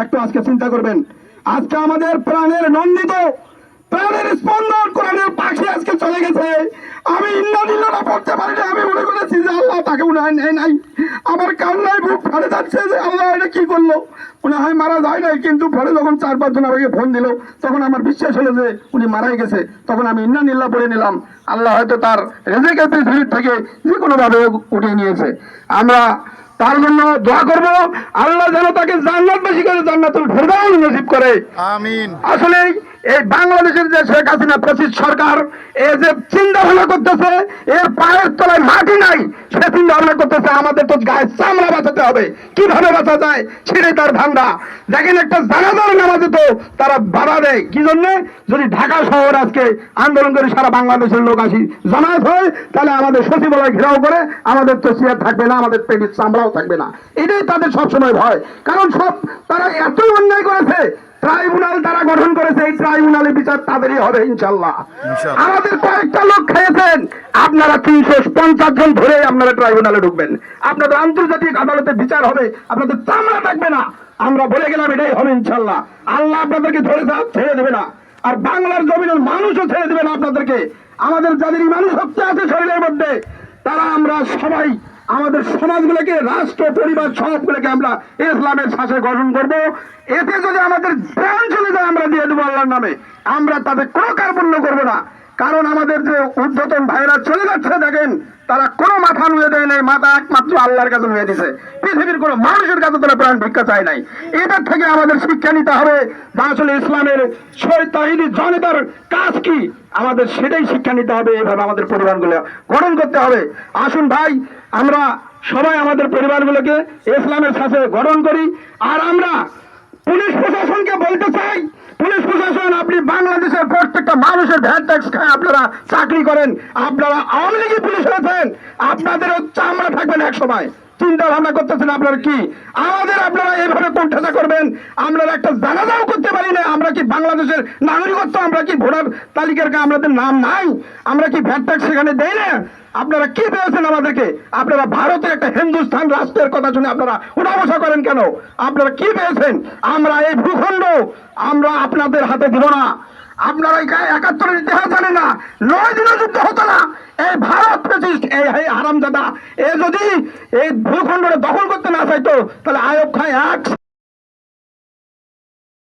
একটু আজকে চিন্তা করবেন, আজকে আমাদের প্রাণের নন্দিত, প্রাণের স্পন্দন কোরআনের পাখি আজকে চলে গেছে। আমি ইন্নালিল্লাহ পড়তে পারি না, আমি মনে করেছি যে আল্লাহ তাকে উনায় নেয় নাই। আমার কান্নায় বুক ফাটে যাচ্ছে যে আল্লাহ এটা কি করলো, মনে হয় মারা যায় নাই, কিন্তু পরে যখন 4-5 জন আমাকে ফোন দিল তখন আমার বিশ্বাস হলো যে উনি মারাই গেছে। তখন আমি ইন্নালিল্লাহ পড়ে নিলাম, আল্লাহ হয়তো তার রেজেকের পৃথিবীর থেকে যে কোনো ভাবে উঠিয়ে নিয়েছে। আমরা তার জন্য দোয়া করবো, আল্লাহ যেন তাকে জান্নাতবাসী করে জান্নাতুল ফেরদাউস নসিব করে, আমিন। আসলে এই বাংলাদেশের যে শেখ হাসিনা ফ্যাসিস্ট সরকার এই যে চিন্তা ভাবনা করতেছে, এর পায়ের তলায় মাটি নাই, সে চিন্তা ভাবনা করতেছে আমাদের তো গায়ে চামড়া বাঁচাতে হবে, কিভাবে বাঁচা যায় সেটাই তার ধান্দা। দেখেন একটা জানাজার নামাজে তো তারা বাধা দেয়, কি জন্য? যদি ঢাকা শহর আজকে আন্দোলন করে সারা বাংলাদেশের লোক আসি জামায়াত হয়, তাহলে আমাদের সচিবালয় ঘেরাও করে আমাদের তো চেয়ার থাকবে না, আমাদের পেটের চামড়াও থাকবে না। এটাই তাদের সবসময় ভয়, কারণ সব তারা এতই অন্যায় করেছে। ট্রাইব্যুনাল তারা গঠন করেছে, এই ট্রাইব্যুনালের বিচার তাদেরই হবে ইনশাল্লাহ। আমাদের কয়েকটা লোক খেয়েছেন, আপনারা 350 জন ধরে আপনারা ট্রাইব্যুনালে ঢুকবেন, আপনাদের আন্তর্জাতিক আদালতে বিচার হবে, আপনাদের চামড়া থাকবে না। আমরা বলে গেলাম এটাই হবে ইনশাল্লাহ। আল্লাহ আপনাদেরকে ধরে ছেড়ে দেবে না, আর বাংলার জমিনের মানুষও ছেড়ে দেবে না আপনাদেরকে। আমাদের যাদের মানুষ শক্তি আছে শরীরের মধ্যে, তারা আমরা সবাই আমাদের সমাজগুলোকে, রাষ্ট্র পরিবার সবগুলোকে আমরা ইসলামের শাসনে গঠন করব। এতে যদি আমাদের প্রাণ চলে যায় আমরা দিয়ে দেবো আল্লাহর নামে, আমরা তাদের কোনো কার্পণ্য করবো না। কারণ আমাদের যে ঊর্ধ্বতন ভাইরা চলে যাচ্ছে দেখেন, তারা কোনো মাথা নুয়ে দেয় নাই, মাথা একমাত্র আল্লাহর কাছে নুয়ে দিছে, পৃথিবীর কোনো মানুষের কাছে তারা প্রাণ ভিক্ষা চায় নাই। এটার থেকে আমাদের শিক্ষা নিতে হবে যে আসলে ইসলামের শহীদ জনতার কাজ কি, আমাদের সেটাই শিক্ষা নিতে হবে। এইভাবে আমাদের পরিবারগুলো গঠন করতে হবে। আসুন ভাই, আমরা সবাই আমাদের পরিবারগুলোকে ইসলামের সাথে গঠন করি। আর আমরা পুলিশ প্রশাসনকে বলতে চাই, পুলিশ প্রশাসন, আপনি বাংলাদেশের প্রত্যেকটা মানুষের ভ্যাট ট্যাক্স খায় আপনারা চাকরি করেন, আপনারা আওয়ামী লীগের পুলিশ হয়েছেন, আপনাদেরও চামড়া থাকবেন এক সময়। চিন্তা ভাবনা করতেছেন আপনারা কি আমাদের, আপনারা এইভাবে কোণঠাসা করবেন? আমরা একটা জানাজাও করতে পারি না, আমরা কি বাংলাদেশের নাগরিকত্ব, আমরা কি ভোটার তালিকার আমাদের নাম নাই, আমরা কি ভ্যাট ট্যাক্স সেখানে দেই না? আপনারা কি পেয়েছেন আমাদেরকে? আপনারা ভারতের একটা হিন্দুস্তান রাষ্ট্রের কথা শুনে আপনারা উঠা বসা করেন কেন? আপনারা কি পেয়েছেন? আমরা এই ভূখণ্ড আমরা আপনাদের হাতে দিব না। আপনারা 71-এর ইতিহাস জানেন না, 9 দিনও যুদ্ধ হতো না। এই ভারত ফ্যাসিস্ট, এই হারামজাদা, এ যদি এই ভূখণ্ডটা দখল করতে না চাইতো, তাহলে আয়ব খান 1